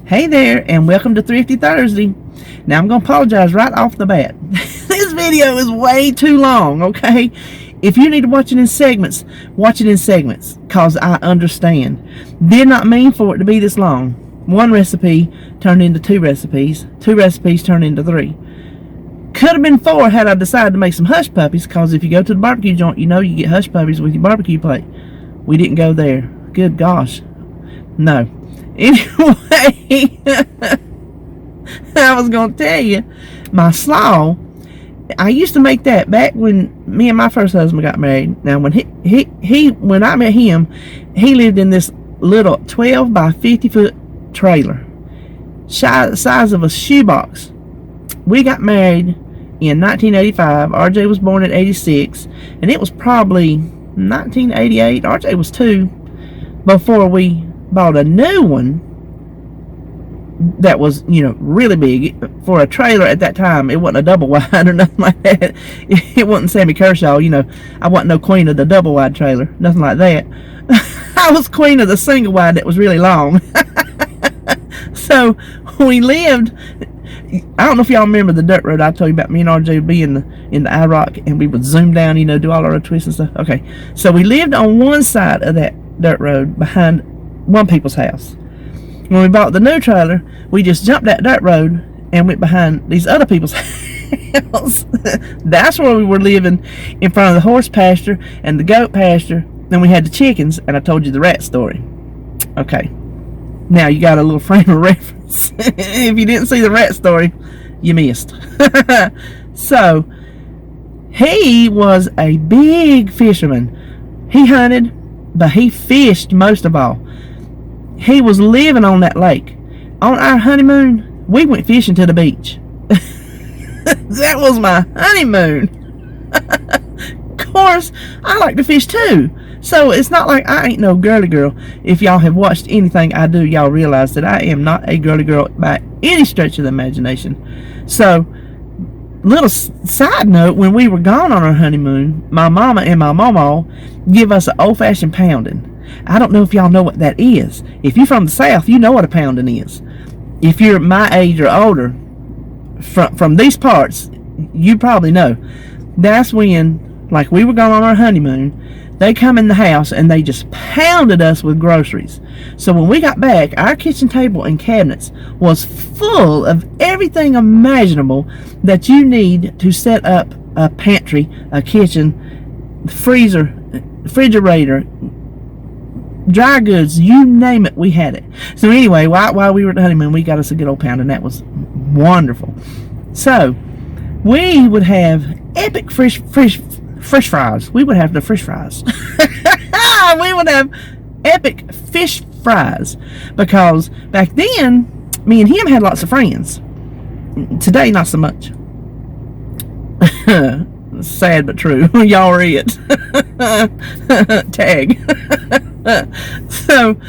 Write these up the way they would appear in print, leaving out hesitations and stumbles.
Hey there, and welcome to Thrifty Thursday. Now I'm going to apologize right off the bat. This video is way too long, okay? If you need to watch it in segments, watch it in segments, because I understand. Did not mean for it to be this long. One recipe turned into two recipes turned into three. Could have been four had I decided to make some hush puppies, because if you go to the barbecue joint, you know you get hush puppies with your barbecue plate. We didn't go there. Good gosh. No. Anyway, I was going to tell you, my slaw, I used to make that back when me and my first husband got married. Now, when when I met him, he lived in this little 12 by 50 foot trailer, size of a shoebox. We got married in 1985. RJ was born in 86, and it was probably 1988. RJ was 2 before we bought a new one that was, really big for a trailer at that time. It wasn't a double wide or nothing like that. It wasn't Sammy Kershaw, I wasn't no queen of the double wide trailer, nothing like that. I was queen of the single wide that was really long. So we lived, I don't know if y'all remember the dirt road I told you about. Me and RJ would be in the IROC, and we would zoom down, do all our twists and stuff. Okay, so we lived on one side of that dirt road behind one people's house. When we bought the new trailer, we just jumped that dirt road and went behind these other people's house. That's where we were living, in front of the horse pasture and the goat pasture. Then we had the chickens, and I told you the rat story. Okay, now you got a little frame of reference. If you didn't see the rat story, you missed. So he was a big fisherman. He hunted, but he fished most of all. He was living on that lake. On our honeymoon, we went fishing to the beach. That was my honeymoon. Of course, I like to fish too. So it's not like I ain't no girly girl. If y'all have watched anything I do, y'all realize that I am not a girly girl by any stretch of the imagination. So, little side note, when we were gone on our honeymoon, my mama and my mama give us an old-fashioned pounding. I don't know if y'all know what that is. If you're from the South, you know what a pounding is. If you're my age or older, from these parts, you probably know. That's when, like, we were going on our honeymoon, they come in the house and they just pounded us with groceries. So when we got back, our kitchen table and cabinets was full of everything imaginable that you need to set up a pantry, a kitchen, freezer, refrigerator, dry goods, you name it, we had it. So anyway, while we were at the honeymoon, we got us a good old pound, and that was wonderful. So we would have epic fresh fries. We would have the fish fries. We would have epic fish fries, because back then me and him had lots of friends. Today, not so much. Sad but true. Y'all are it. Tag. So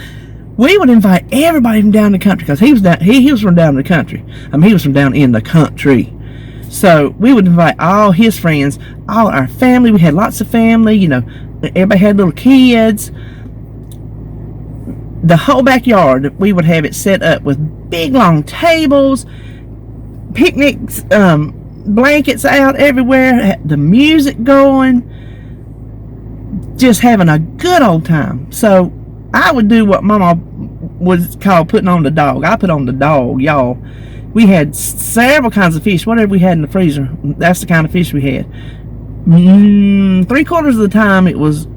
we would invite everybody from down the country, because he was from down the country. He was from down in the country. So we would invite all his friends, all our family. We had lots of family, everybody had little kids. The whole backyard, we would have it set up with big long tables, picnics, blankets out everywhere, the music going, just having a good old time. So I would do what Mama would call putting on the dog. I put on the dog, y'all. We had several kinds of fish. Whatever we had in the freezer, that's the kind of fish we had. 3/4 of the time it was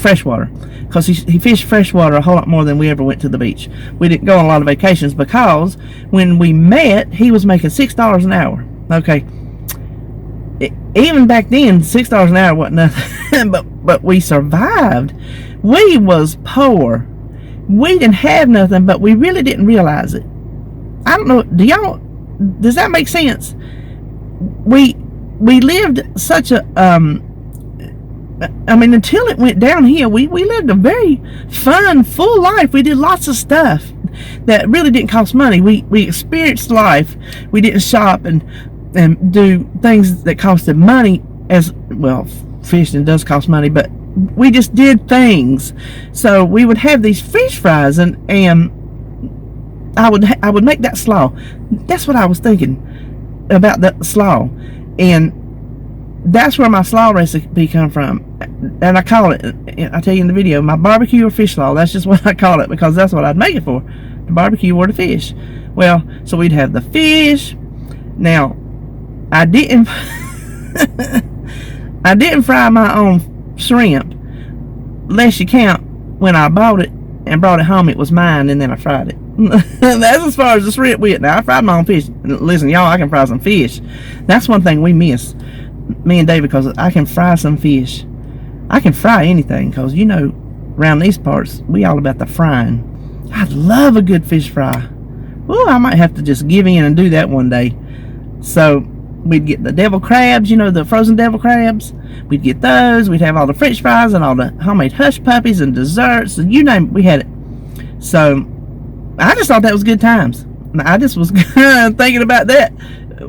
freshwater, because he fished freshwater a whole lot more than we ever went to the beach. We didn't go on a lot of vacations, because when we met, he was making $6 an hour. Okay, even back then, $6 an hour wasn't nothing. but we survived. We was poor. We didn't have nothing, but we really didn't realize it. I don't know, does that make sense? We lived such a until it went downhill, we lived a very fun, full life. We did lots of stuff that really didn't cost money. We experienced life. We didn't shop and do things that costed money. As well, fishing does cost money, but we just did things. So we would have these fish fries, and I would make that slaw. That's what I was thinking about, that slaw, and that's where my slaw recipe come from. And I call it, I tell you in the video, my barbecue or fish slaw. That's just what I call it, because that's what I'd make it for, the barbecue or the fish. Well, so we'd have the fish. Now, I didn't I didn't fry my own shrimp, unless you count when I bought it and brought it home. It was mine, and then I fried it. That's as far as the shrimp went. Now, I fried my own fish. Listen, y'all, I can fry some fish. That's one thing we miss, me and David, because I can fry some fish. I can fry anything, because, you know, around these parts, we all about the frying. I love a good fish fry. Ooh, I might have to just give in and do that one day. So, we'd get the devil crabs, you know, the frozen devil crabs. We'd get those. We'd have all the french fries and all the homemade hush puppies and desserts, and you name it, we had it. So, I just thought that was good times. I just was thinking about that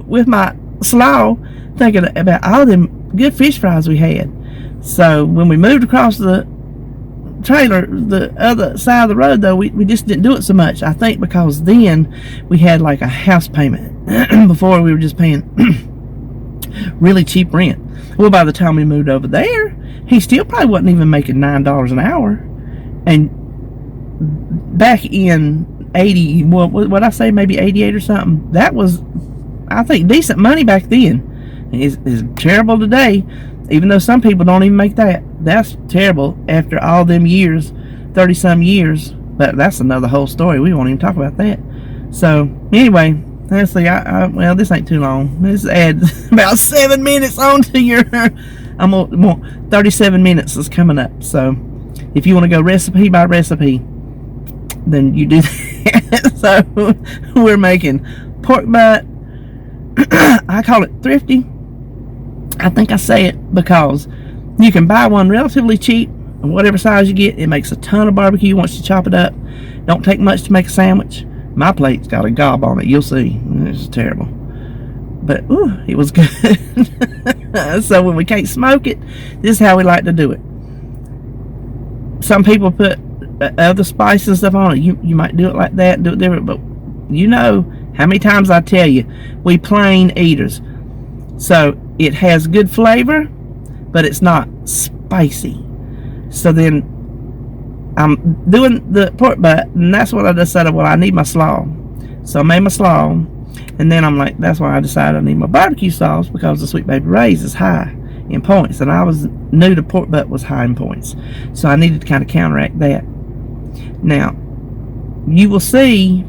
with my slaw, thinking about all them good fish fries we had. So when we moved across the trailer, the other side of the road, though, we just didn't do it so much. I think because then we had like a house payment. Before, we were just paying really cheap rent. Well, by the time we moved over there, he still probably wasn't even making $9 an hour. And back in 80, what I say, maybe 88 or something, that was, I think, decent money back then. It's terrible today, even though some people don't even make that. That's terrible after all them years, 30 some years. But that's another whole story. We won't even talk about that. So anyway, honestly, well, this ain't too long. This adds about 7 minutes onto your 37 minutes is coming up. So if you want to go recipe by recipe, then you do that. So we're making pork butt. I call it Thrifty. I think I say it because you can buy one relatively cheap, whatever size you get. It makes a ton of barbecue once you chop it up. Don't take much to make a sandwich. My plate's got a gob on it. You'll see. It's terrible, but ooh, it was good. So when we can't smoke it, this is how we like to do it. Some people put other spices and stuff on it. You might do it like that, do it different, but you know how many times I tell you, we plain eaters. So it has good flavor, but it's not spicy. So then I'm doing the pork butt, and that's what I decided. Well, I need my slaw. So I made my slaw, and then I'm like, that's why I decided I need my barbecue sauce, because the Sweet Baby Ray's is high in points, and I was knew the pork butt was high in points. So I needed to kind of counteract that. Now, you will see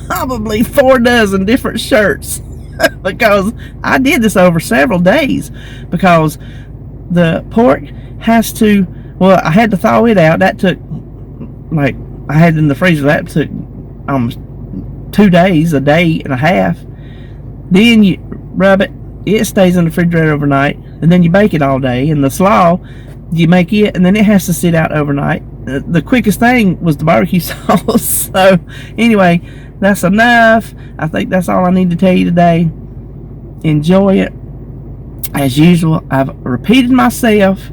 probably 4 dozen different shirts because I did this over several days, because the pork has to, well, I had to thaw it out. That took, like, I had it in the freezer. That took 2 days, a day and a half. Then you rub it. It stays in the refrigerator overnight, and then you bake it all day. And the slaw, you make it, and then it has to sit out overnight. The quickest thing was the barbecue sauce. So anyway, that's enough. I think that's all I need to tell you today. Enjoy it. As usual, I've repeated myself,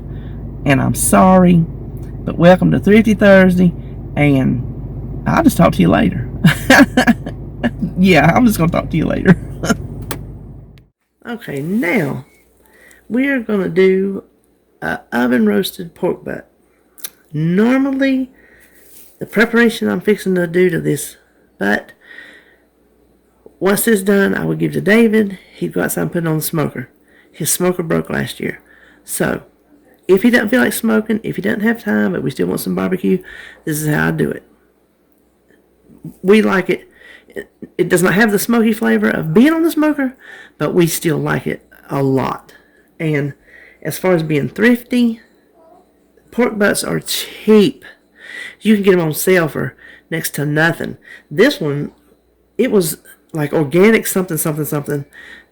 and I'm sorry, but welcome to Thrifty Thursday, and I'll just talk to you later. Yeah, I'm just going to talk to you later. Okay, now we're going to do an oven roasted pork butt. Normally, the preparation I'm fixing to do to this butt, once it's done, I would give to David. He'd go outside and put it on the smoker. His smoker broke last year. So, if he doesn't feel like smoking, if he doesn't have time, but we still want some barbecue, this is how I do it. We like it. It does not have the smoky flavor of being on the smoker, but we still like it a lot. And as far as being thrifty, pork butts are cheap. You can get them on sale for next to nothing. This one, it was like organic something,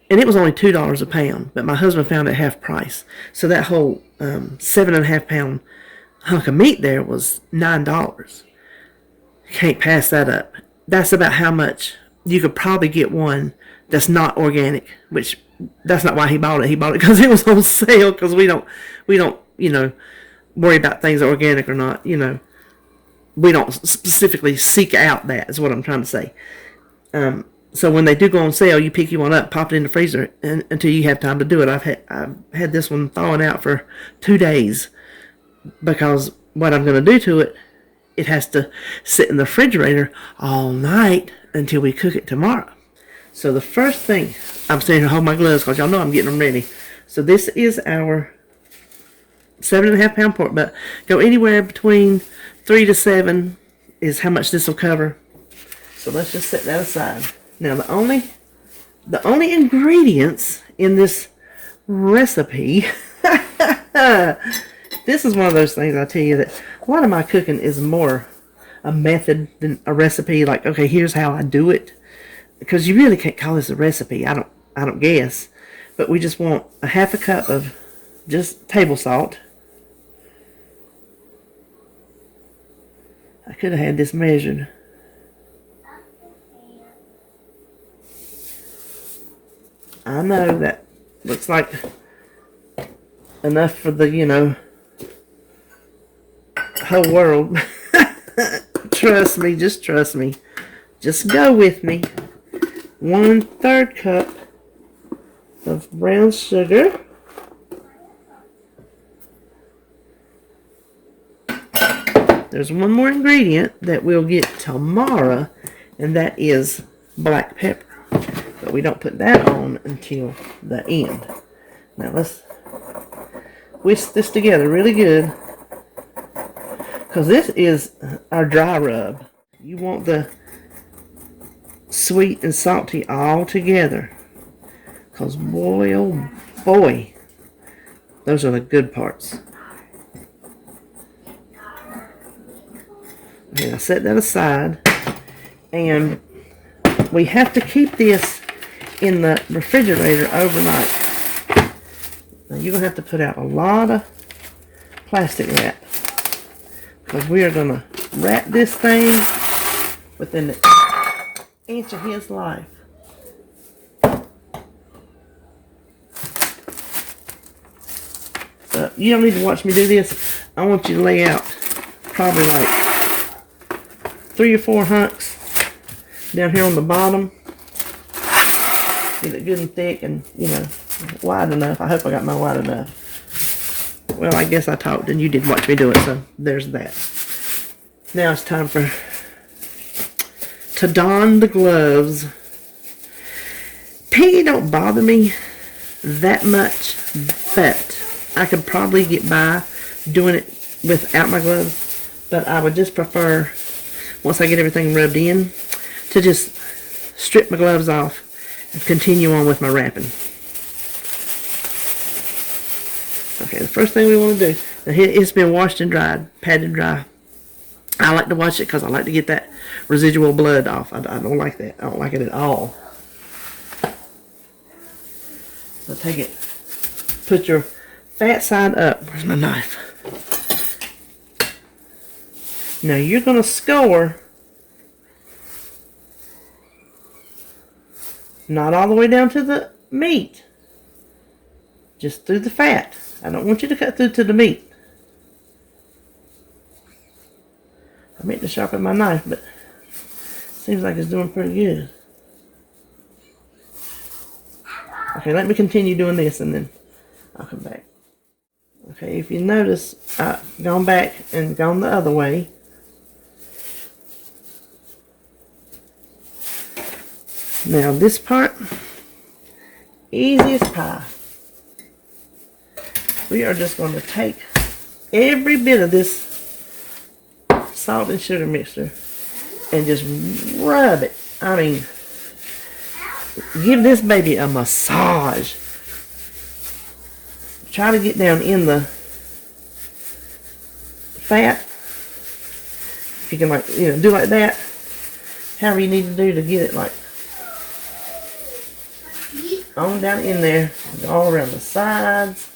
and it was only $2 a pound, but my husband found it half price. So that whole 7.5 pound hunk of meat there was $9. Can't pass that up. That's about how much you could probably get one that's not organic, which that's not why he bought it. He bought it because it was on sale, because we don't, worry about things organic or not, we don't specifically seek out that, is what I'm trying to say. So when they do go on sale, you pick you one up, pop it in the freezer until you have time to do it. I've had this one thawing out for 2 days because what I'm going to do to it, it has to sit in the refrigerator all night until we cook it tomorrow. So the first thing, I'm standing here holding my gloves because y'all know I'm getting them ready. So this is our 7.5 pound pork butt. Go anywhere between 3 to 7 is how much this will cover. So let's just set that aside. Now the only ingredients in this recipe, this is one of those things I tell you that a lot of my cooking is more a method than a recipe. Like, okay, here's how I do it, because you really can't call this a recipe. I don't guess, but we just want a half a cup of just table salt. I could have had this measured. I know that looks like enough for the, whole world. Trust me, just trust me. Just go with me. 1/3 cup of brown sugar. There's one more ingredient that we'll get tomorrow, and that is black pepper. But we don't put that on until the end. Now let's whisk this together really good, because this is our dry rub. You want the sweet and salty all together, because boy oh boy, those are the good parts. Okay, I'll set that aside, and we have to keep this in the refrigerator overnight. Now you're going to have to put out a lot of plastic wrap, because we are going to wrap this thing within an inch of his life. You don't need to watch me do this. I want you to lay out probably like 3 or 4 hunks down here on the bottom. Get it good and thick and, wide enough. I hope I got mine wide enough. Well, I guess I talked and you didn't watch me do it, so there's that. Now it's time to don the gloves. Piggy don't bother me that much, but I could probably get by doing it without my gloves. But I would just prefer, once I get everything rubbed in, to just strip my gloves off and continue on with my wrapping. Okay, the first thing we want to do, now it's been washed and dried, patted dry. I like to wash it because I like to get that residual blood off. I don't like that. I don't like it at all. So take it, put your fat side up. Where's my knife? Now you're going to score not all the way down to the meat, just through the fat. I don't want you to cut through to the meat. I meant to sharpen my knife, but seems like it's doing pretty good. Okay, let me continue doing this and then I'll come back. Okay, if you notice, I've gone back and gone the other way. Now this part, easy as pie. We are just going to take every bit of this salt and sugar mixture and just rub it. I mean, give this baby a massage. Try to get down in the fat. If you can, like, do like that. However you need to do to get it, like, on down in there, all around the sides.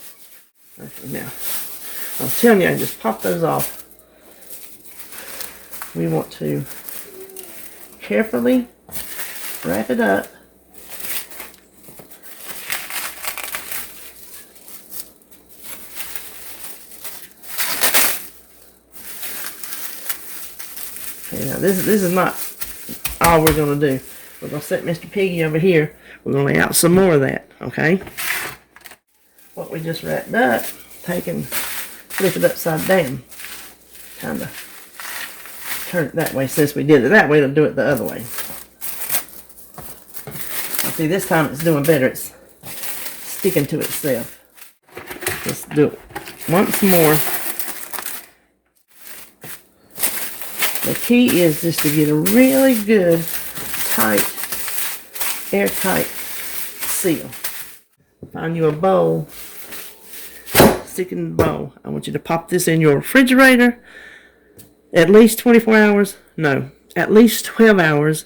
Okay, now, I was telling you, I just pop those off. We want to carefully wrap it up. Now this is not all we're gonna do. We're gonna set Mr. Piggy over here. We're gonna lay out some more of that, okay? What we just wrapped up, flip it upside down. Kind of turn it that way. Since we did it that way, it'll do it the other way. Now see, this time it's doing better. It's sticking to itself. Let's do it once more. The key is just to get a really good, tight, airtight seal. Find you a bowl. Stick it in the bowl. I want you to pop this in your refrigerator at least 24 hours. No, at least 12 hours,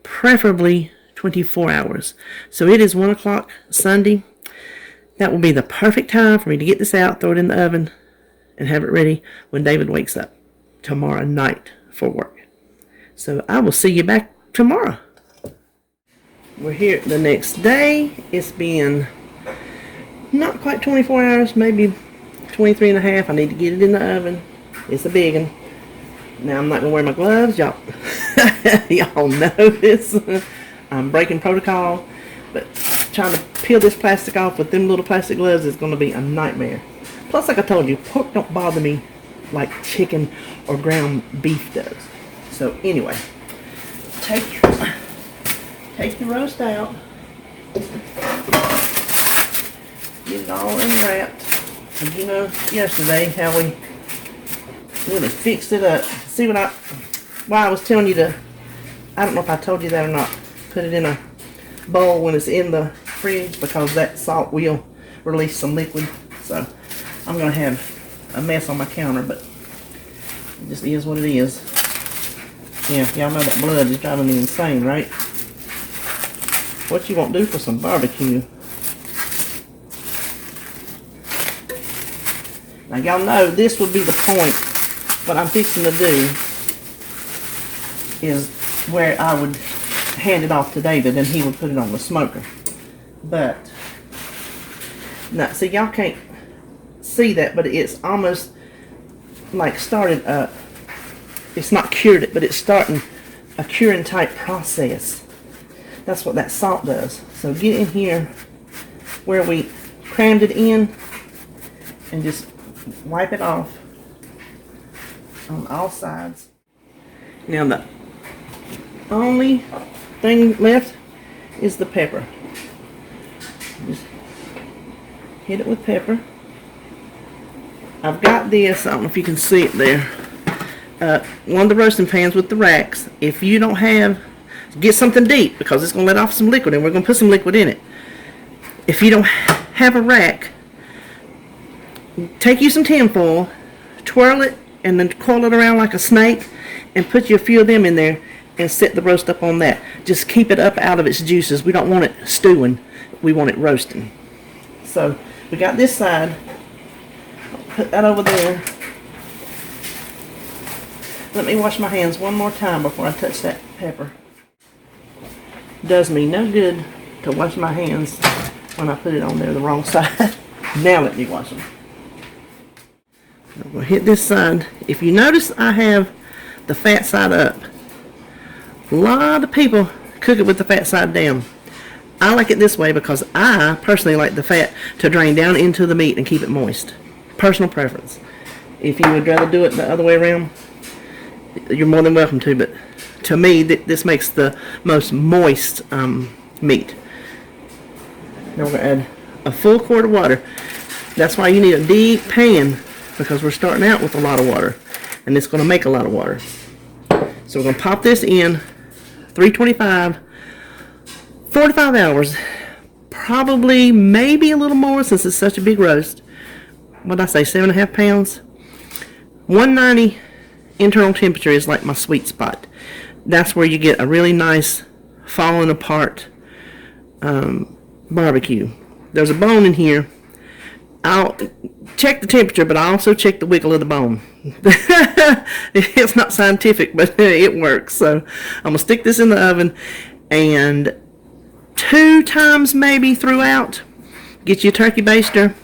preferably 24 hours. So it is 1 o'clock Sunday. That will be the perfect time for me to get this out, throw it in the oven, and have it ready when David wakes up tomorrow night for work. So I will see you back tomorrow. We're here the next day. It's been not quite 24 hours, maybe 23 and a half. I need to get it in the oven. It's a big one. Now I'm not gonna wear my gloves, y'all. Y'all know this. I'm breaking protocol, but trying to peel this plastic off with them little plastic gloves is gonna be a nightmare. Plus, like I told you, pork don't bother me like chicken or ground beef does. So anyway, take the roast out, get it all unwrapped. And you know yesterday how we really fixed it up. See why I was telling you to, I don't know if I told you that or not, put it in a bowl when it's in the fridge, because that salt will release some liquid. So I'm gonna have a mess on my counter, but it just is what it is. Yeah, y'all know that blood is driving me insane, right? What you won't do for some barbecue. Now y'all know this would be the point. What I'm fixing to do is where I would hand it off to David and he would put it on the smoker. But now see, y'all can't see that, but it's almost like started up. It's not cured it, but it's starting a curing type process. That's what that salt does. So get in here where we crammed it in and just wipe it off on all sides. Now the only thing left is the pepper. Just hit it with pepper. I've got this, I don't know if you can see it there, one of the roasting pans with the racks. If you don't have, get something deep, because it's going to let off some liquid and we're going to put some liquid in it. If you don't have a rack, take you some tin foil, twirl it, and then coil it around like a snake, and put you a few of them in there and set the roast up on that. Just keep it up out of its juices. We don't want it stewing, we want it roasting. So we got this side, put that over there. Let me wash my hands one more time before I touch that pepper. Does me no good to wash my hands when I put it on there the wrong side. Now let me wash them. I'm going to hit this side. If you notice, I have the fat side up. A lot of people cook it with the fat side down. I like it this way because I personally like the fat to drain down into the meat and keep it moist. Personal preference. If you would rather do it the other way around, you're more than welcome to, but to me, this makes the most moist meat. Now we're going to add a full quart of water. That's why you need a deep pan, because we're starting out with a lot of water, and it's going to make a lot of water. So we're going to pop this in, 325, 45 hours, probably maybe a little more since it's such a big roast. What did I say, 7.5 pounds? 190 internal temperature is like my sweet spot. That's where you get a really nice falling apart barbecue. There's a bone in here. I'll check the temperature, but I also check the wiggle of the bone. It's not scientific, but it works. So I'm going to stick this in the oven, and 2 times maybe throughout, get you a turkey baster,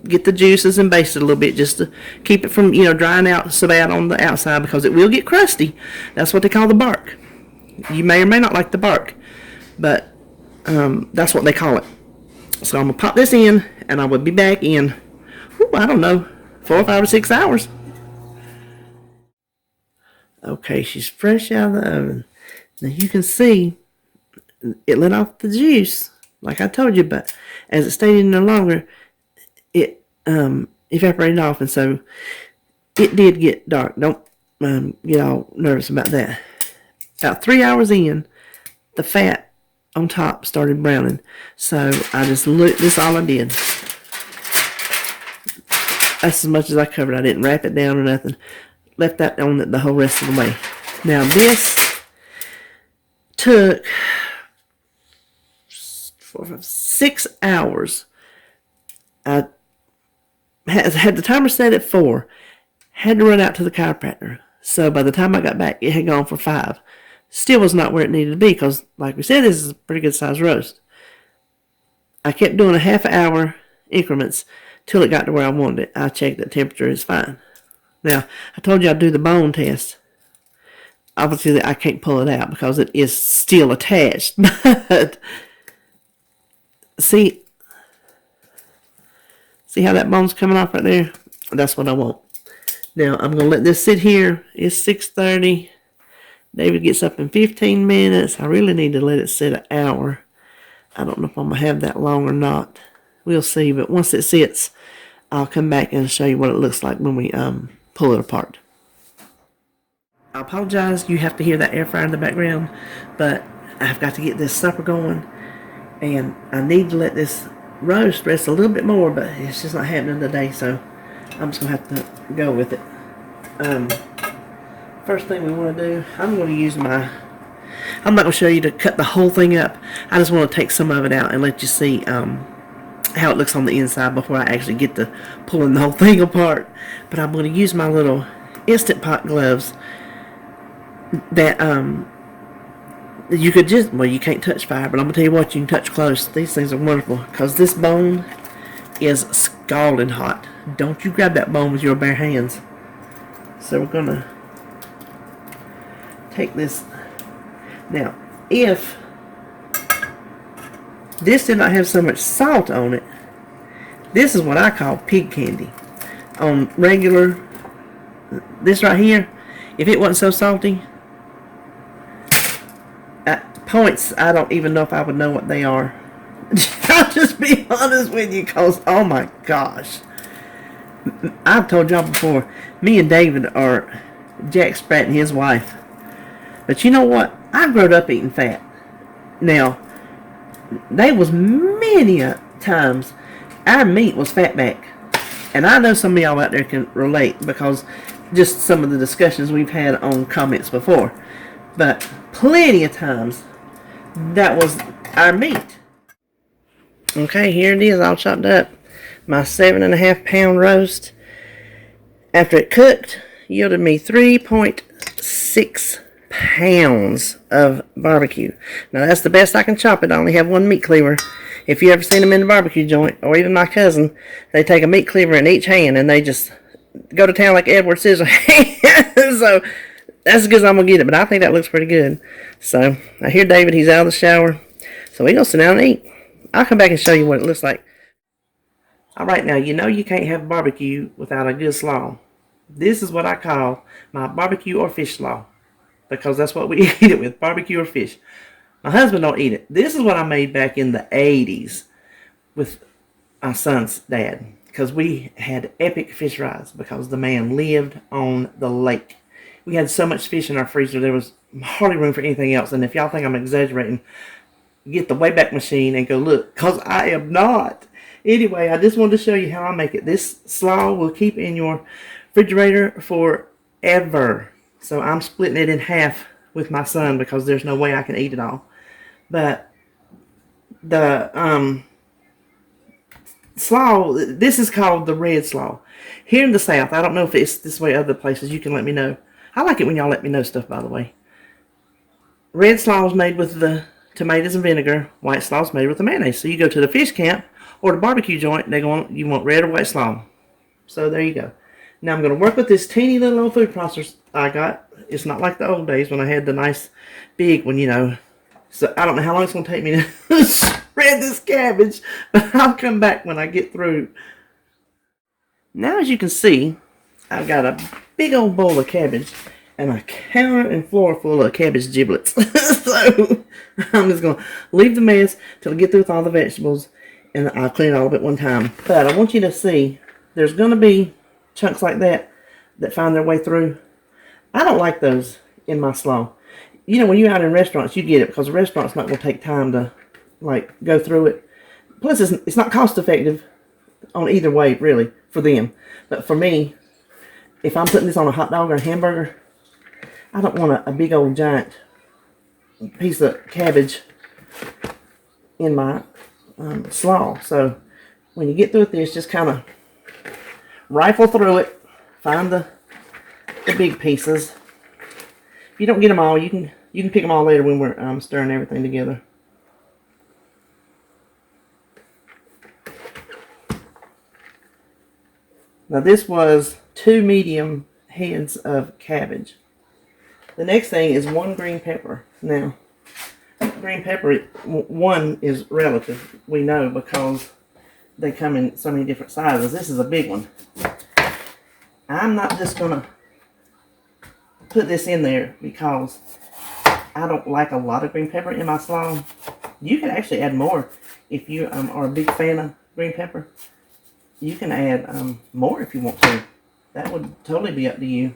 get the juices and baste it a little bit just to keep it from, you know, drying out so bad on the outside, because it will get crusty. That's what they call the bark. You may or may not like the bark, but that's what they call it. So I'm going to pop this in, and I will be back in, I don't know, 4 or 5 or 6 hours. Okay, she's fresh out of the oven. Now you can see it let off the juice, like I told you, but as it stayed in there longer, it evaporated off, and so it did get dark. Don't get all nervous about that. About 3 hours in, the fat on top started browning, so I just looked. This is all I did. That's as much as I covered. I didn't wrap it down or nothing. Left that on it the whole rest of the way. Now this took 6 hours. I had the timer set at 4. Had to run out to the chiropractor. So by the time I got back, it had gone for 5. Still was not where it needed to be, because, like we said, this is a pretty good size roast. I kept doing a half hour increments till it got to where I wanted it. I checked the temperature is fine. Now, I told you I'd do the bone test. Obviously, I can't pull it out because it is still attached. But see how that bone's coming off right there? That's what I want. Now, I'm going to let this sit here. It's 6:30. David gets up in 15 minutes. I really need to let it sit an hour. I don't know if I'm going to have that long or not. We'll see. But once it sits, I'll come back and show you what it looks like when we pull it apart. I apologize. You have to hear that air fryer in the background. But I've got to get this supper going. And I need to let this roast rest a little bit more. But it's just not happening today. So I'm just going to have to go with it. First thing we want to do, I'm going to use I'm not going to show you to cut the whole thing up. I just want to take some of it out and let you see how it looks on the inside before I actually get to pulling the whole thing apart. But I'm going to use my little Instant Pot gloves that you could just, well, you can't touch fire, but I'm going to tell you what, you can touch close. These things are wonderful because this bone is scalding hot. Don't you grab that bone with your bare hands. So we're going to take this. Now, if this did not have so much salt on it, this is what I call pig candy. On regular, this right here, if it wasn't so salty, at points I don't even know if I would know what they are. I'll just be honest with you, because oh my gosh, I've told y'all before, me and David are Jack Spratt and his wife. But you know what? I grew up eating fat. Now, there was many a times our meat was fatback. And I know some of y'all out there can relate because just some of the discussions we've had on comments before. But plenty of times that was our meat. Okay, here it is all chopped up. My 7.5 pound roast. After it cooked, yielded me 3.6 pounds of barbecue. Now that's the best I can chop it. I only have one meat cleaver. If you ever seen them in the barbecue joint, or even my cousin, they take a meat cleaver in each hand and they just go to town like Edward Scissorhands. So that's as good as I'm gonna get it, but I think that looks pretty good. So I hear David, he's out of the shower, so we're gonna sit down and eat. I'll come back and show you what it looks like. Alright, now you know you can't have barbecue without a good slaw. This is what I call my barbecue or fish slaw, because that's what we eat it with, barbecue or fish. My husband don't eat it. This is what I made back in the 80s with my son's dad, because we had epic fish fries because the man lived on the lake. We had so much fish in our freezer, there was hardly room for anything else. And if y'all think I'm exaggerating, get the Wayback Machine and go look, because I am not. Anyway, I just wanted to show you how I make it. This slaw will keep in your refrigerator forever. So I'm splitting it in half with my son because there's no way I can eat it all. But the slaw, this is called the red slaw. Here in the South, I don't know if it's this way other places. You can let me know. I like it when y'all let me know stuff, by the way. Red slaw is made with the tomatoes and vinegar. White slaw is made with the mayonnaise. So you go to the fish camp or the barbecue joint, you want red or white slaw. So there you go. Now I'm going to work with this teeny little old food processor I got. It's not like the old days when I had the nice big one, you know. So I don't know how long it's going to take me to spread this cabbage, but I'll come back when I get through. Now as you can see, I've got a big old bowl of cabbage and a counter and floor full of cabbage giblets. So I'm just going to leave the mess till I get through with all the vegetables, and I'll clean it all up at one time. But I want you to see, there's going to be chunks like that find their way through. I don't like those in my slaw. You know, when you're out in restaurants, you get it because the restaurant's not going to take time to, like, go through it. Plus, it's not cost effective on either way, really, for them. But for me, if I'm putting this on a hot dog or a hamburger, I don't want a big old giant piece of cabbage in my slaw. So when you get through with this, just kind of rifle through it, find the big pieces. If you don't get them all, you can pick them all later when we're stirring everything together. Now this was 2 medium heads of cabbage. The next thing is 1 green pepper. Now, green pepper, one is relative, we know, because they come in so many different sizes. This is a big one. I'm not just going to put this in there because I don't like a lot of green pepper in my slaw. You can actually add more if you are a big fan of green pepper. You can add more if you want to. That would totally be up to you.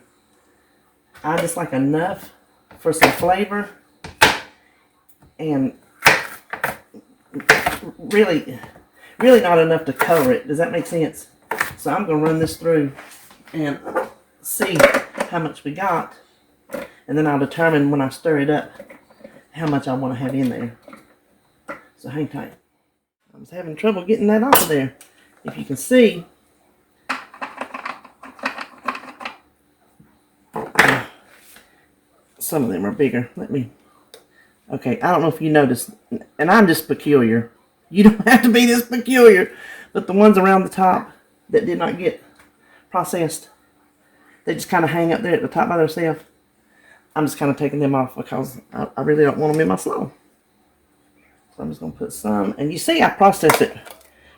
I just like enough for some flavor and really not enough to color it. Does that make sense? So I'm going to run this through and see how much we got, and then I'll determine when I stir it up how much I want to have in there. So hang tight. I was having trouble getting that off of there. If you can see, some of them are bigger. Okay, I don't know if you noticed, and I'm just peculiar. You don't have to be this peculiar, but the ones around the top that did not get processed, they just kind of hang up there at the top by themselves. I'm just kind of taking them off because I really don't want them in my slaw. So I'm just going to put some, and you see I process it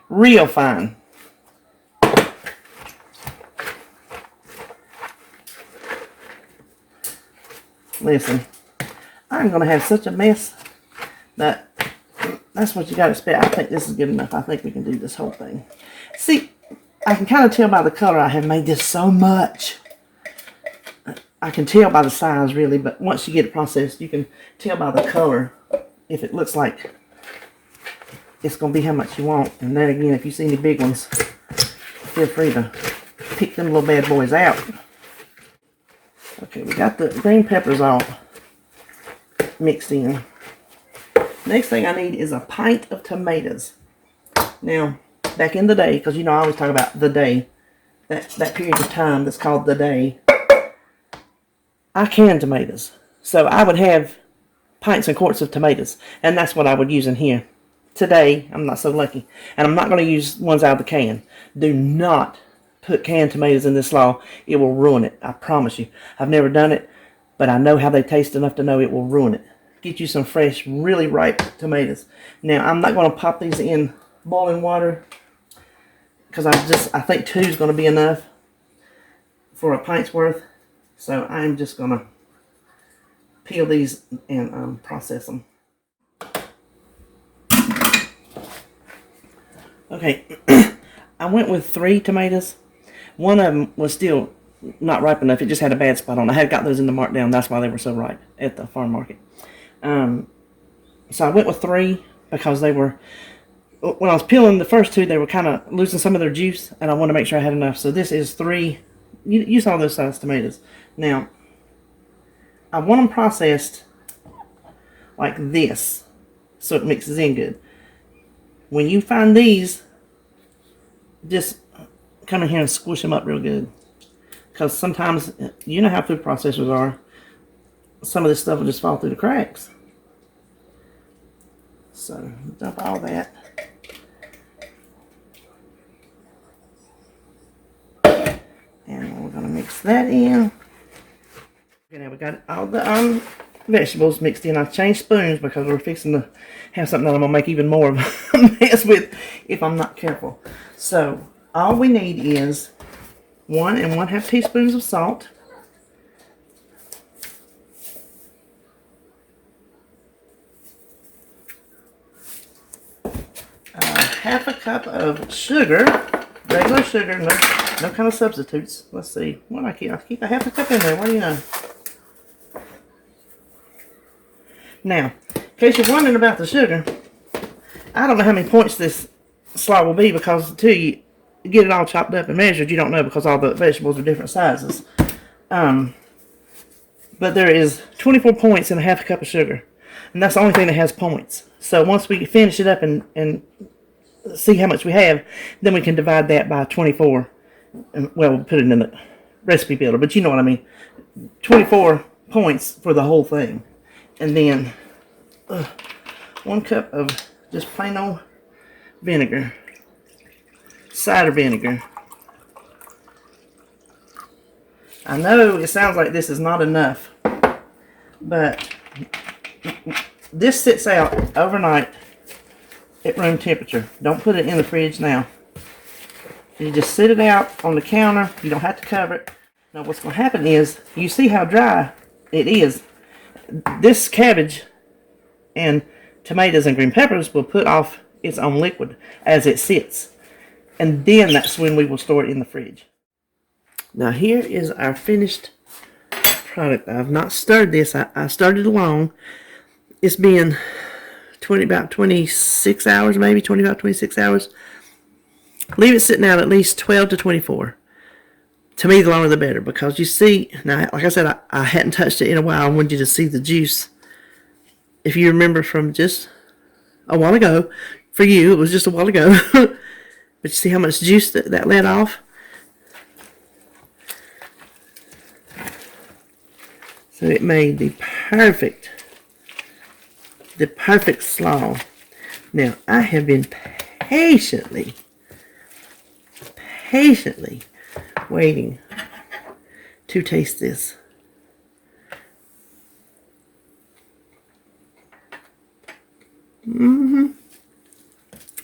real fine. Listen, I'm going to have such a mess that that's what you got to expect. I think this is good enough. I think we can do this whole thing. See, I can kind of tell by the color I have made this so much. I can tell by the size, really, but once you get it processed, you can tell by the color if it looks like it's going to be how much you want. And then again, if you see any big ones, feel free to pick them little bad boys out. Okay, we got the green peppers all mixed in. Next thing I need is a pint of tomatoes. Now, back in the day, because you know I always talk about the day, that period of time that's called the day, I canned tomatoes. So I would have pints and quarts of tomatoes, and that's what I would use in here. Today, I'm not so lucky, and I'm not going to use ones out of the can. Do not put canned tomatoes in this slaw. It will ruin it. I promise you. I've never done it, but I know how they taste enough to know it will ruin it. Get you some fresh, really ripe tomatoes. Now, I'm not going to pop these in boiling water because I think 2 is going to be enough for a pint's worth. So I'm just going to peel these and process them. Okay, I went with 3 tomatoes. One of them was still not ripe enough. It just had a bad spot on it. I had got those in the markdown. That's why they were so ripe at the farm market. So I went with 3 because they were, when I was peeling the first 2, they were kind of losing some of their juice, and I wanted to make sure I had enough. So this is 3. You saw those size tomatoes. Now, I want them processed like this so it mixes in good. When you find these, just come in here and squish them up real good. Because sometimes, you know how food processors are. Some of this stuff will just fall through the cracks. So, dump all that. Mix that in. Okay, now we got all the vegetables mixed in. I changed spoons because we're fixing to have something that I'm going to make even more of a mess with if I'm not careful. So, all we need is 1 1/2 teaspoons of salt. Half a cup of sugar, regular sugar, no kind of substitutes. Let's see, what I keep a half a cup in there. What do you know? Now, in case you're wondering about the sugar, I don't know how many points this slaw will be because until you get it all chopped up and measured, you don't know because all the vegetables are different sizes. But there is 24 points in a half a cup of sugar, and that's the only thing that has points. So once we finish it up and see how much we have, then we can divide that by 24. And, well, we'll put it in the recipe builder, but you know what I mean. 24 points for the whole thing. And then 1 cup of just plain old vinegar. Cider vinegar. I know it sounds like this is not enough, but this sits out overnight at room temperature. Don't put it in the fridge now. You just sit it out on the counter. You don't have to cover it. Now what's going to happen is, you see how dry it is. This cabbage and tomatoes and green peppers will put off its own liquid as it sits. And then that's when we will store it in the fridge. Now here is our finished product. I've not stirred this. I stirred it along. It's been about 26 hours, maybe 26 hours. Leave it sitting out at least 12 to 24. To me, the longer the better, because you see, now, like I said, I hadn't touched it in a while. I wanted you to see the juice. If you remember from just a while ago, for you, it was just a while ago. But you see how much juice that let off? So it made the perfect slaw. Now, I have been patiently waiting to taste this. I'm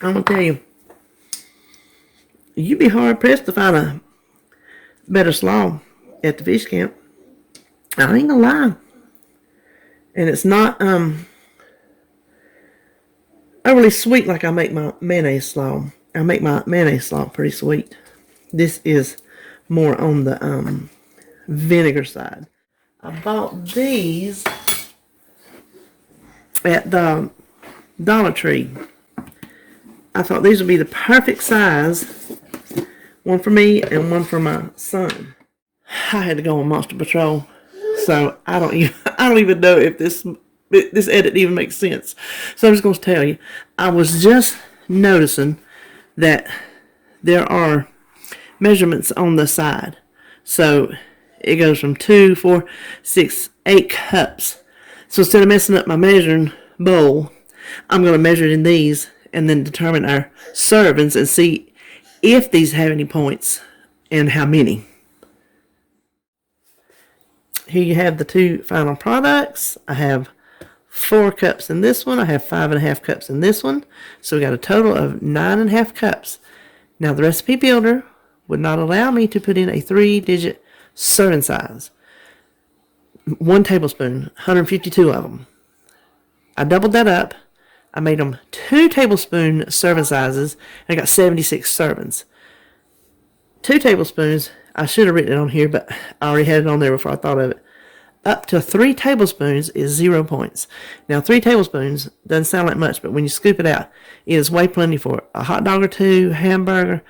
gonna tell you, you'd be hard pressed to find a better slaw at the fish camp. I ain't gonna lie. And it's not overly sweet like I make my mayonnaise slaw. I make my mayonnaise slaw pretty sweet. This is more on the vinegar side. I bought these at the Dollar Tree. I thought these would be the perfect size. One for me and one for my son. I had to go on Monster Patrol, so I don't even know if this edit even makes sense. So I'm just going to tell you, I was just noticing that there are measurements on the side. So it goes from 2, 4, 6, 8 cups. So instead of messing up my measuring bowl, I'm going to measure it in these and then determine our servings and see if these have any points and how many. Here you have the 2 final products. I have 4 cups in this one. I have 5.5 cups in this one. So we got a total of 9.5 cups. Now the recipe builder would not allow me to put in a 3-digit serving size. 1 tablespoon, 152 of them. I doubled that up. I made them 2 tablespoon serving sizes, and I got 76 servings. 2 tablespoons, I should have written it on here, but I already had it on there before I thought of it. Up to 3 tablespoons is 0 points. Now, 3 tablespoons doesn't sound like much, but when you scoop it out, it is way plenty for a hot dog or 2, hamburger,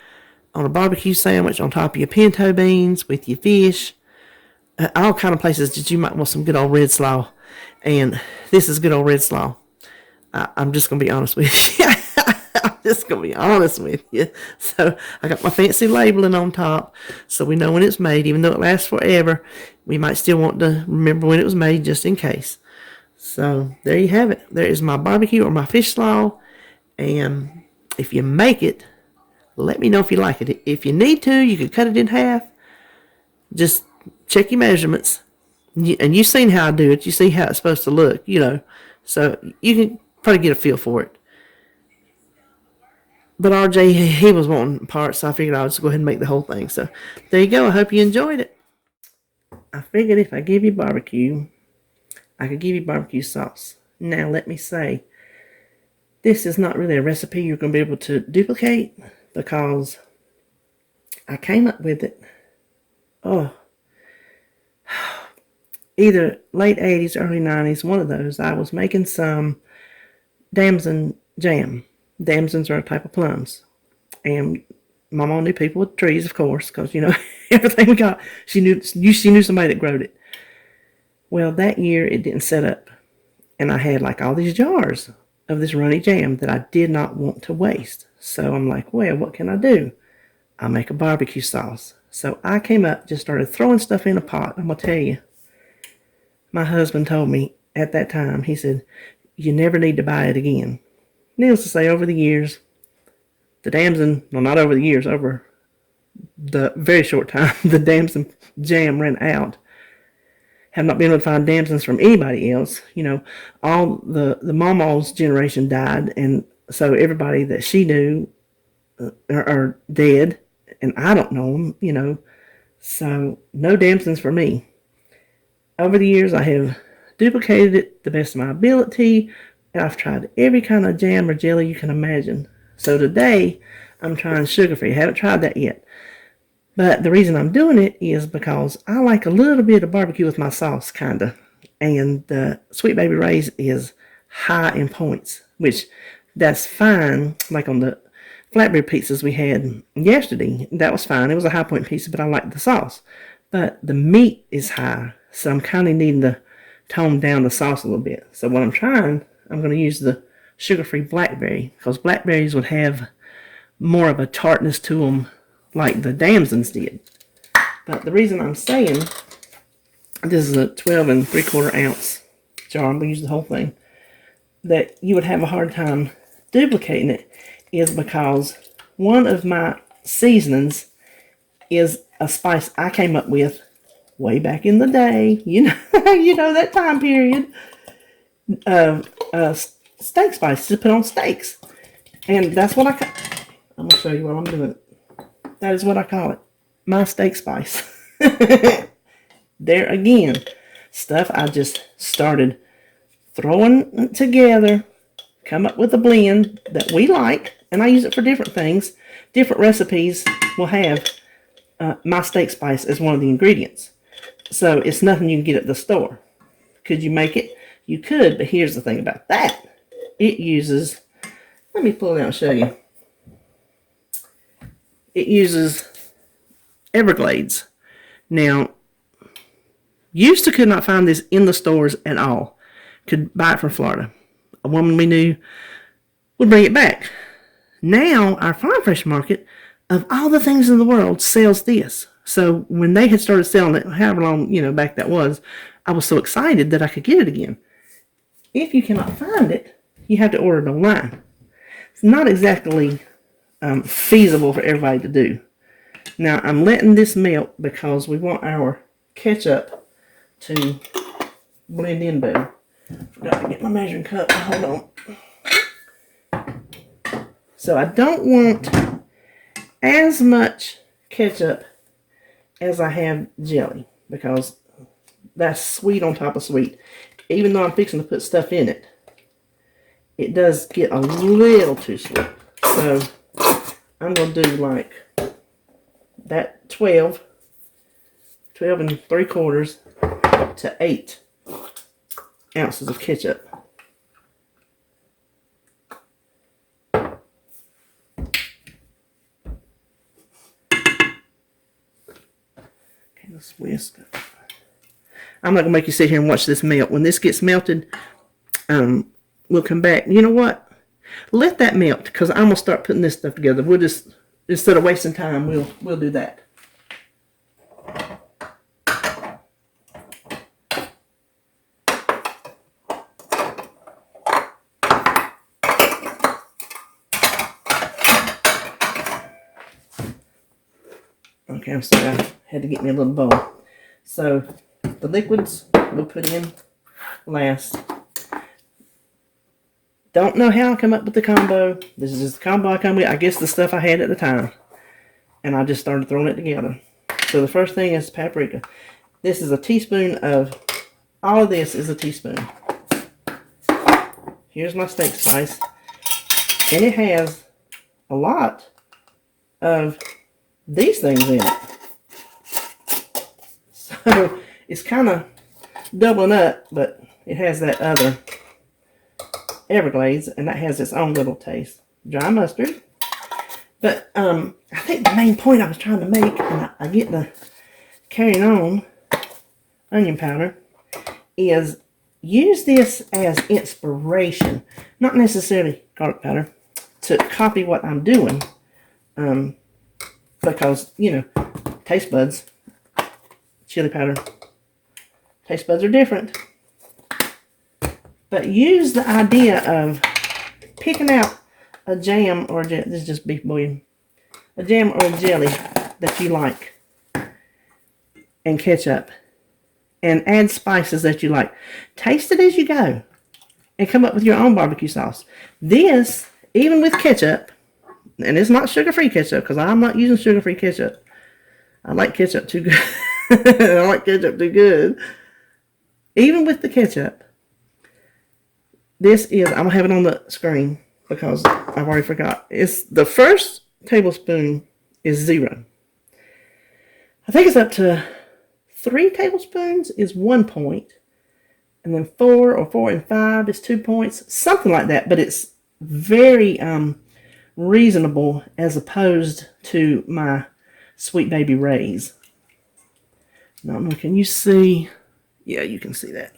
on a barbecue sandwich, on top of your pinto beans, with your fish, all kind of places that you might want some good old red slaw. And this is good old red slaw. I'm just going to be honest with you. I'm just going to be honest with you. So I got my fancy labeling on top so we know when it's made. Even though it lasts forever, we might still want to remember when it was made just in case. So there you have it. There is my barbecue or my fish slaw. And if you make it, let me know if you like it. If you need to, you could cut it in half. just check your measurements. And you've seen how I do it. You see how it's supposed to look, you know. So you can probably get a feel for it. But RJ, he was wanting parts, so I figured I'll just go ahead and make the whole thing. So there you go. I hope you enjoyed it. I figured if I give you barbecue, I could give you barbecue sauce. Now, let me say, this is not really a recipe you're going to be able to duplicate because I came up with it, either late 80s, early 90s, one of those. I was making some damson jam. Damsons are a type of plums. And my mom knew people with trees, of course, because, you know, everything we got, she knew somebody that growed it. Well, that year, it didn't set up. And I had, like, all these jars of this runny jam that I did not want to waste. So I'm like, well, what can I do? I'll make a barbecue sauce. So I came up, just started throwing stuff in a pot. I'm going to tell you, my husband told me at that time, he said, you never need to buy it again. Needless to say, over the years, the damson, well, not over the years, over the very short time, the damson jam ran out. Have not been able to find damsons from anybody else. You know, all the mama's generation died, and so everybody that she knew are dead, and I don't know them, you know. So no damsons for me. Over the years, I have duplicated it the best of my ability. I've tried every kind of jam or jelly you can imagine. So today, I'm trying sugar-free. I haven't tried that yet. But the reason I'm doing it is because I like a little bit of barbecue with my sauce, kind of. And the Sweet Baby Ray's is high in points, which that's fine. Like on the flatbread pizzas we had yesterday, that was fine. It was a high point pizza, but I like the sauce. But the meat is high, so I'm kind of needing to tone down the sauce a little bit. So what I'm going to use the sugar-free blackberry, because blackberries would have more of a tartness to them like the damsons did. But the reason I'm saying this is a 12 3/4 ounce jar, I'm going to use the whole thing, that you would have a hard time duplicating it is because one of my seasonings is a spice I came up with way back in the day. You know that time period. Steak spice to put on steaks. And that's what I'm going to show you what I'm doing. That is what I call it. My steak spice. There again. Stuff I just started throwing together. Come up with a blend that we like. And I use it for different things. Different recipes will have my steak spice as one of the ingredients. So it's nothing you can get at the store. Could you make it? You could, but here's the thing about that. It uses, let me pull it out and show you. It uses Everglades. Now, used to could not find this in the stores at all. Could buy it from Florida. A woman we knew would bring it back. Now, our farm fresh market, of all the things in the world, sells this. So when they had started selling it, however long, back that was, I was so excited that I could get it again. If you cannot find it, you have to order it online. It's not exactly feasible for everybody to do. Now, I'm letting this melt because we want our ketchup to blend in better. Forgot to get my measuring cup. Hold on. So I don't want as much ketchup as I have jelly because that's sweet on top of sweet. Even though I'm fixing to put stuff in it, it does get a little too sweet. So I'm going to do like that 12 3/4 to 8 ounces of ketchup. Okay, let's whisk it. I'm not going to make you sit here and watch this melt. When this gets melted, we'll come back. You know what? Let that melt because I'm going to start putting this stuff together. We'll just, instead of wasting time, we'll do that. Okay, I'm sorry. had to get me a little bowl. So the liquids we'll put in last. Don't know how I come up with the combo. This is just the combo I come with. I guess the stuff I had at the time. And I just started throwing it together. So the first thing is paprika. This is a teaspoon of, all of this is a teaspoon. Here's my steak spice. And it has a lot of these things in it. So it's kind of doubling up, but it has that other Everglades, and that has its own little taste. Dry mustard. But I think the main point I was trying to make, and I get the carrying on onion powder, is use this as inspiration, not necessarily garlic powder, to copy what I'm doing. Because, you know, taste buds, chili powder, taste buds are different. But use the idea of picking out a jam or this is just beef bouillon, a jam or a jelly that you like, and ketchup, and add spices that you like. Taste it as you go, and come up with your own barbecue sauce. This, even with ketchup, and it's not sugar-free ketchup because I'm not using sugar-free ketchup. I like ketchup too good. I like ketchup too good. Even with the ketchup, this is, I'm going to have it on the screen because I've already forgot. It's the first tablespoon is 0. I think it's up to 3 tablespoons is 1 point. And then 4 or 4 and 5 is 2 points. Something like that. But it's very reasonable as opposed to my Sweet Baby Ray's. Now, can you see? Yeah, you can see that.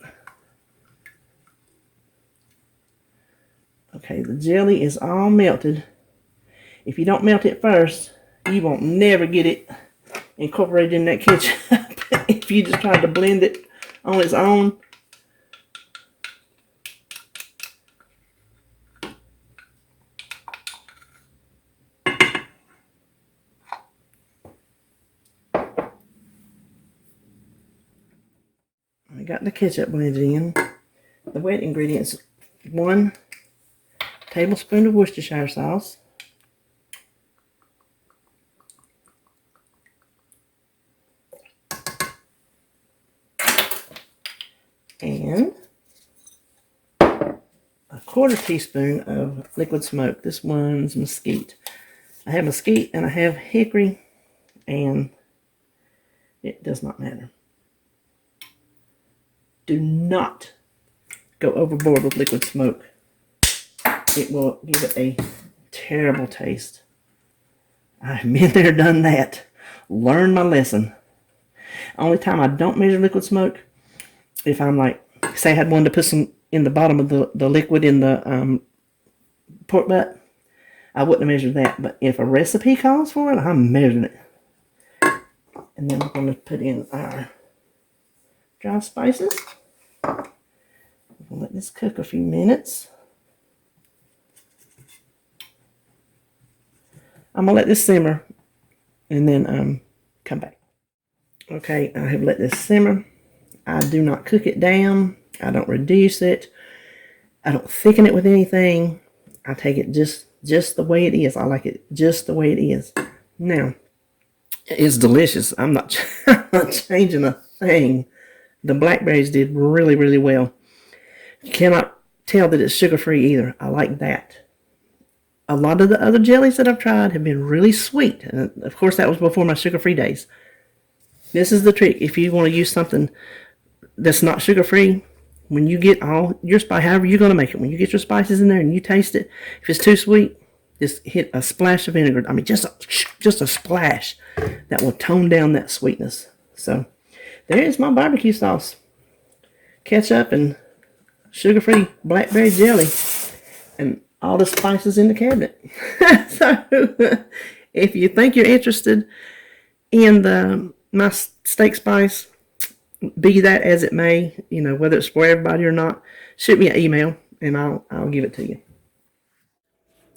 Okay, the jelly is all melted. If you don't melt it first, you won't never get it incorporated in that ketchup. If you just try to blend it on its own. I got the ketchup blended in. The wet ingredients: 1 tablespoon of Worcestershire sauce, and a 1/4 teaspoon of liquid smoke. This one's mesquite. I have mesquite and I have hickory, and it does not matter. Do not go overboard with liquid smoke. It will give it a terrible taste. I've been there, done that. Learned my lesson. Only time I don't measure liquid smoke, if I'm like, say I had one to put some in the bottom of the liquid in the pork butt, I wouldn't have measured that. But if a recipe calls for it, I'm measuring it. And then we're going to put in our dry spices. We'll let this cook a few minutes. I'm going to let this simmer and then come back. Okay, I have let this simmer. I do not cook it down. I don't reduce it. I don't thicken it with anything. I take it just the way it is. I like it just the way it is. Now, it's delicious. I'm not changing a thing. The blackberries did really, really well. You cannot tell that it's sugar-free either. I like that. A lot of the other jellies that I've tried have been really sweet. And of course, that was before my sugar-free days. This is the trick. If you want to use something that's not sugar-free, when you get all your spice, however you're going to make it, when you get your spices in there and you taste it, if it's too sweet, just hit a splash of vinegar. I mean, just a splash that will tone down that sweetness. So, there is my barbecue sauce. Ketchup and sugar-free blackberry jelly. And all the spices in the cabinet. So, if you think you're interested in my steak spice, be that as it may, you know, whether it's for everybody or not, shoot me an email and I'll give it to you.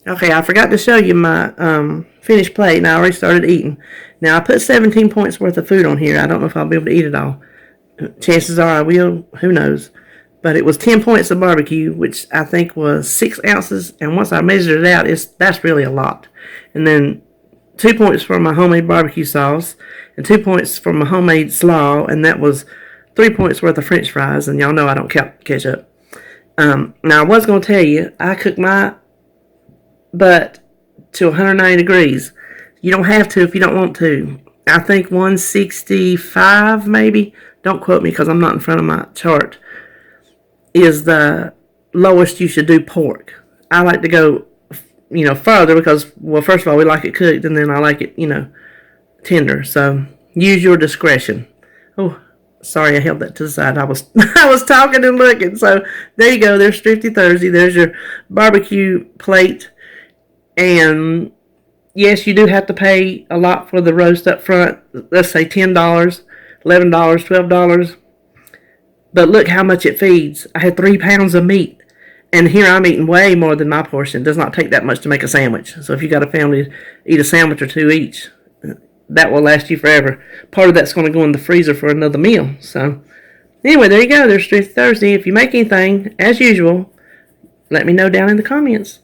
Okay, I forgot to show you my finished plate, and I already started eating. Now, I put 17 points worth of food on here. I don't know if I'll be able to eat it all. Chances are I will. Who knows? But it was 10 points of barbecue, which I think was 6 ounces. And once I measured it out, that's really a lot. And then 2 points for my homemade barbecue sauce, and 2 points for my homemade slaw, and that was 3 points worth of French fries. And y'all know I don't count ketchup. Now, I was going to tell you, I cooked my butt to 190 degrees. You don't have to if you don't want to. I think 165 maybe. Don't quote me because I'm not in front of my chart. Is the lowest you should do pork. I like to go, further because, well, first of all, we like it cooked, and then I like it, tender. So use your discretion. Oh, sorry, I held that to the side. I was I was talking and looking. So there you go. There's Thrifty Thursday. There's your barbecue plate. And yes, you do have to pay a lot for the roast up front. Let's say $10, $11, $12. But look how much it feeds. I had 3 pounds of meat. And here I'm eating way more than my portion. It does not take that much to make a sandwich. So if you got a family, eat a sandwich or 2 each. That will last you forever. Part of that's going to go in the freezer for another meal. So anyway, there you go. There's Thrifty Thursday. If you make anything, as usual, let me know down in the comments.